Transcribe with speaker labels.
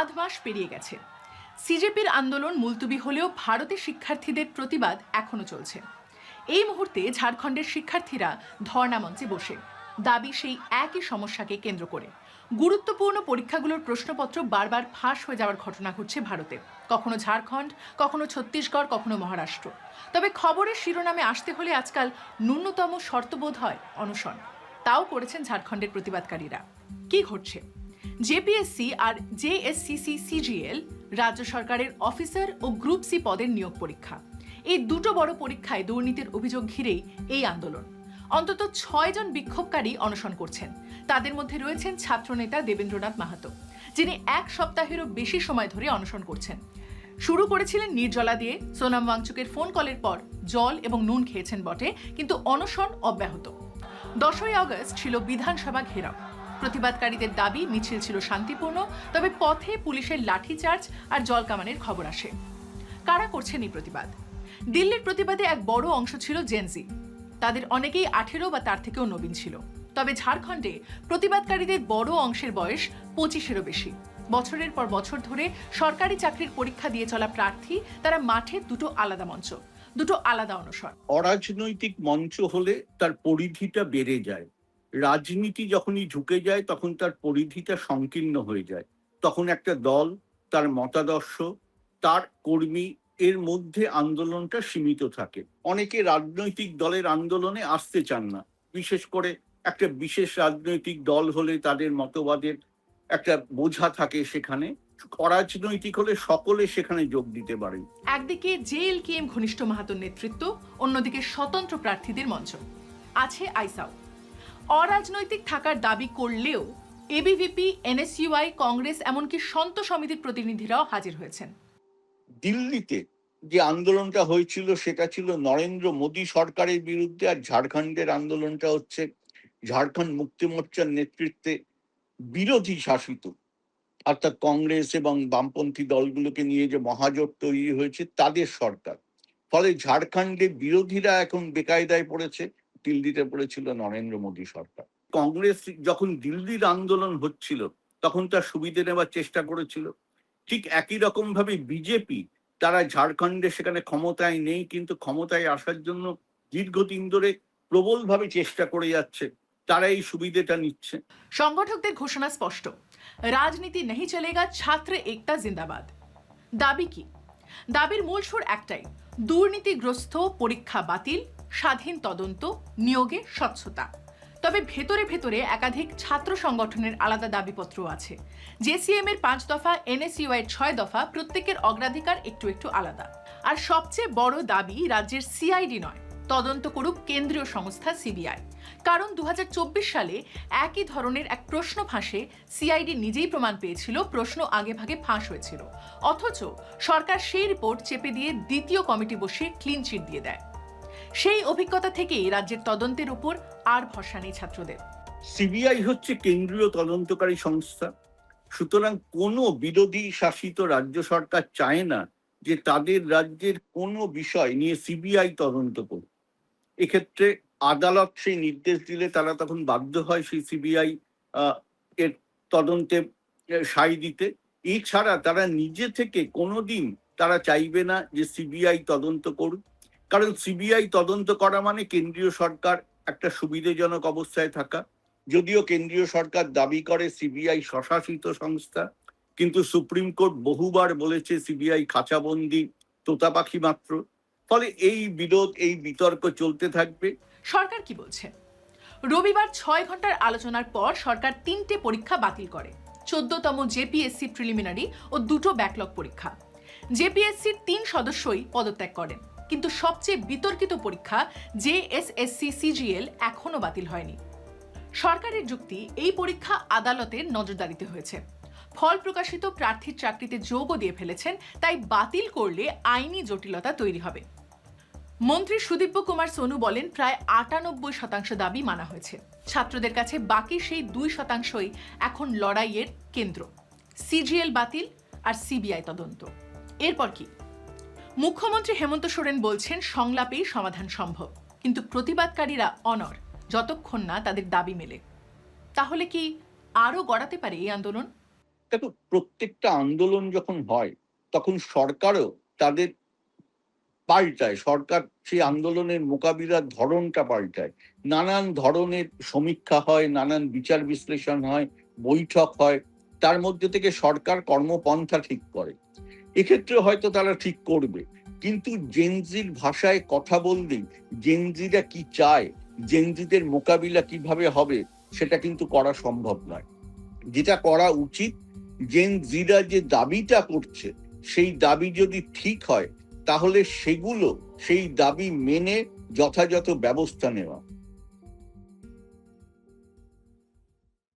Speaker 1: আধ মাস পেরিয়ে গেছে। সিজেপির আন্দোলন মুলতুবি হলেও ভারতের শিক্ষার্থীদের প্রতিবাদ এখনো চলছে। এই মুহূর্তে ঝাড়খণ্ডের শিক্ষার্থীরা ধর্ণা মঞ্চে বসে, দাবি সেই একই সমস্যাকে কেন্দ্র করে। গুরুত্বপূর্ণ পরীক্ষাগুলোর প্রশ্নপত্র বারবার ফাঁস হয়ে যাওয়ার ঘটনা ঘটছে ভারতে, কখনো ঝাড়খণ্ড, কখনো ছত্তিশগড়, কখনো মহারাষ্ট্র। তবে খবরের শিরোনামে আসতে হলে আজকাল ন্যূনতম শর্তবোধ হয় অনশন। তাও করেছেন ঝাড়খণ্ডের প্রতিবাদকারীরা। কি ঘটছে? জেপিএসসি আর জেএসসিসি সিজিএল রাজ্য সরকারের অফিসার ও গ্রুপ সি পদের নিয়োগ পরীক্ষা। এই দুটো বড় পরীক্ষায় দুর্নীতির অভিযোগ ঘিরেই এই আন্দোলন। অন্তত 6 জন বিক্ষোভকারী অনশন করছেন। তাদের মধ্যে রয়েছেন ছাত্রনেতা দেবেন্দ্রনাথ মাহাতো, যিনি 1 সপ্তাহেরও বেশি সময় ধরে অনশন করছেন। শুরু করেছিলেন নির্জলা দিয়ে। সোনাম ওয়াংচুকের ফোন কলের পর জল এবং নুন খেয়েছেন বটে, কিন্তু অনশন অব্যাহত। 10ই আগস্ট ছিল বিধানসভা ঘেরাও। প্রতিবাদকারীদের দাবি মিছিল ছিল শান্তিপূর্ণ, তবে পথে পুলিশের লাঠিচার্জ আর জলকামানের খবর আসে। কারা করছেন এই প্রতিবাদ? দিল্লির প্রতিবাদে এক বড় অংশ ছিল জেনজি। তাদের অনেকেই 18 বা তার থেকেও নবীন ছিল। তবে ঝাড়খণ্ডে প্রতিবাদকারীদের বড় অংশের বয়স 25-এরও বেশি। বছরের পর বছর ধরে সরকারি চাকরির পরীক্ষা দিয়ে চলা প্রার্থী, তারা মাঠে দুটো আলাদা মঞ্চ, দুটো আলাদা অনশন।
Speaker 2: অরাজনৈতিক মঞ্চ হলে তার পরিধিটা বেড়ে যায়। রাজনীতি যখনই ঢুকে যায় তখন তার পরিধিটা সংকীর্ণ হয়ে যায়। তখন একটা দল, তার মতাদর্শ, তার কর্মী, এর মধ্যে আন্দোলনটা সীমিত থাকে। অনেকে রাজনৈতিক দলের আন্দোলনে আসতে চান না। বিশেষ করে একটা বিশেষ রাজনৈতিক দল হলে তাদের মতবাদের একটা বোঝা থাকে সেখানে। অরাজনৈতিক হলে সকলে সেখানে যোগ দিতে পারেন।
Speaker 1: একদিকে জেএলকেএম ঘনিষ্ঠ মাহাতোর নেতৃত্ব, অন্যদিকে স্বতন্ত্র প্রার্থীদের মঞ্চ। আছে আইসাও। অরাজনৈতিক থাকার দাবি করলেও এবিভিপি, এনএসইউআই, কংগ্রেস, এমনকি সন্ত সমিতির প্রতিনিধিরাও হাজির হয়েছেন।
Speaker 2: দিল্লিতে যে আন্দোলনটা হয়েছিল সেটা ছিল নরেন্দ্র মোদী সরকারের বিরুদ্ধে, আর ঝাড়খণ্ডের আন্দোলনটা হচ্ছে ঝাড়খণ্ড মুক্তি মোর্চার নেতৃত্বে বিরোধী শাসিত, অর্থাৎ কংগ্রেস এবং বামপন্থী দলগুলোকে নিয়ে যে মহাজোট তৈরি হয়েছে তাদের সরকার। ফলে ঝাড়খণ্ডে বিরোধীরা এখন বেকায়দায় পড়েছে। দিল্লিতে পড়েছিল নরেন্দ্র মোদী সরকার। কংগ্রেস যখন দিল্লির আন্দোলন হচ্ছিল তখন তার সুবিধে নেওয়ার চেষ্টা করেছিল। ঠিক একই রকম ভাবে বিজেপি, তারা ঝাড়খণ্ডে সেখানে ক্ষমতায় নেই, কিন্তু ক্ষমতায় আসার জন্য দীর্ঘদিন ধরে প্রবলভাবে চেষ্টা করে যাচ্ছে। তারা এই সুবিধেটা নিচ্ছে।
Speaker 1: সংগঠকদের ঘোষণা স্পষ্ট, রাজনীতি নেই চলেগা, ছাত্র একতা জিন্দাবাদ। দাবি কি? দাবির মূল সুর একটাই, দুর্নীতিগ্রস্ত পরীক্ষা বাতিল, স্বাধীন তদন্ত, নিয়োগে স্বচ্ছতা। তবে ভেতরে ভেতরে একাধিক ছাত্র সংগঠনের আলাদা দাবিপত্র আছে। জেসিএম এর 5 দফা, এনএসইউআই এর 6 দফা, প্রত্যেকের অগ্রাধিকার একটু একটু আলাদা। আর সবচেয়ে বড় দাবি রাজ্যের সিআইডি নয়, তদন্ত করুক কেন্দ্রীয় সংস্থা সিবিআই। কারণ 2024 সালে একই ধরনের এক প্রশ্ন ফাঁসে সিআইডি নিজেই প্রমাণ পেয়েছিল প্রশ্ন আগেভাগে ফাঁস হয়েছিল। অথচ সরকার সেই রিপোর্ট চেপে দিয়ে দ্বিতীয় কমিটি বসিয়ে ক্লিন চিট দিয়ে দেয়। সেই অভিজ্ঞতা থেকেই রাজ্যের তদন্তের উপর আর ভরসা নেই ছাত্রদের।
Speaker 2: সিবিআই হচ্ছে কেন্দ্রীয় তদন্তকারী সংস্থা। সুতরাং কোনো বিরোধী শাসিত রাজ্য সরকার চায় না যে তাদের রাজ্যের কোনো বিষয় নিয়ে সিবিআই তদন্ত করুক। এক্ষেত্রে আদালত সেই নির্দেশ দিলে তারা তখন বাধ্য হয় সেই সিবিআই এর তদন্তে সায় দিতে। এছাড়া তারা নিজে থেকে কোনোদিন তারা চাইবে না যে সিবিআই তদন্ত করুক, কারণ সিবিআই তদন্ত করা মানে কেন্দ্রীয় সরকার একটা সুবিধাজনক অবস্থায় থাকা। যদিও কেন্দ্রীয় সরকার দাবি করে সিবিআই স্বশাসিত সংস্থা, কিন্তু সুপ্রিম কোর্ট বহুবার বলেছে সিবিআই খাঁচাবন্দি তোতা পাখি মাত্র। ফলে এই বিরোধ, এই বিতর্ক চলতে থাকবে।
Speaker 1: সরকার কি বলছে? রবিবার 6 ঘন্টার আলোচনার পর সরকার 3টে পরীক্ষা বাতিল করে। 14তম জেপিএসসি প্রিলিমিনারি ও 2টো ব্যাকলগ পরীক্ষা। জেপিএসসির 3 সদস্যই পদত্যাগ করেন, কিন্তু সবচেয়ে বিতর্কিত পরীক্ষা জেএসএসসি সিজিএল এখনো বাতিল হয়নি। সরকারের যুক্তি, এই পরীক্ষা আদালতের নজরদারিতে হয়েছে। ফল প্রকাশিত প্রার্থীর চাকরিতে যোগও দিয়ে ফেলেছেন, তাই বাতিল করলে আইনি জটিলতা তৈরি হবে। মন্ত্রী সুদীপ্য কুমার সোনু বলেন, প্রায় 98% দাবি মানা হয়েছে। ছাত্রদের কাছে বাকি সেই 2%ই এখন লড়াইয়ের কেন্দ্র। সিজিএল বাতিল আর সিবিআই তদন্ত। এরপর কি? মুখ্যমন্ত্রী হেমন্ত সোরেন বলছেন সংলাপেই সমাধান সম্ভব, কিন্তু প্রতিবাদকারীরা অনড় যতক্ষণ না তাদের দাবি মেলে। তাহলে কি আরো গড়াতে পারে এই আন্দোলন?
Speaker 2: দেখো, প্রত্যেকটা আন্দোলন যখন হয় তখন সরকারও তাদের পাল্টায়, সরকার সেই আন্দোলনের মোকাবিলার ধরনটা পাল্টায়। নানান ধরনের সমীক্ষা হয়, নানান বিচার বিশ্লেষণ হয়, বৈঠক হয়, তার মধ্যে থেকে সরকার কর্মপন্থা ঠিক করে। এক্ষেত্রে হয়তো তারা ঠিক করবে, কিন্তু জেনজির ভাষায় কথা বললেই জেনজিরা কি চায়, জেনজিদের মোকাবিলা কিভাবে হবে, সেটা কিন্তু করা সম্ভব নয়। যেটা করা উচিত, জেনজিরা যে দাবিটা করছে সেই দাবি যদি ঠিক হয় তাহলে সেই দাবি মেনে যথাযথ ব্যবস্থা নেওয়া।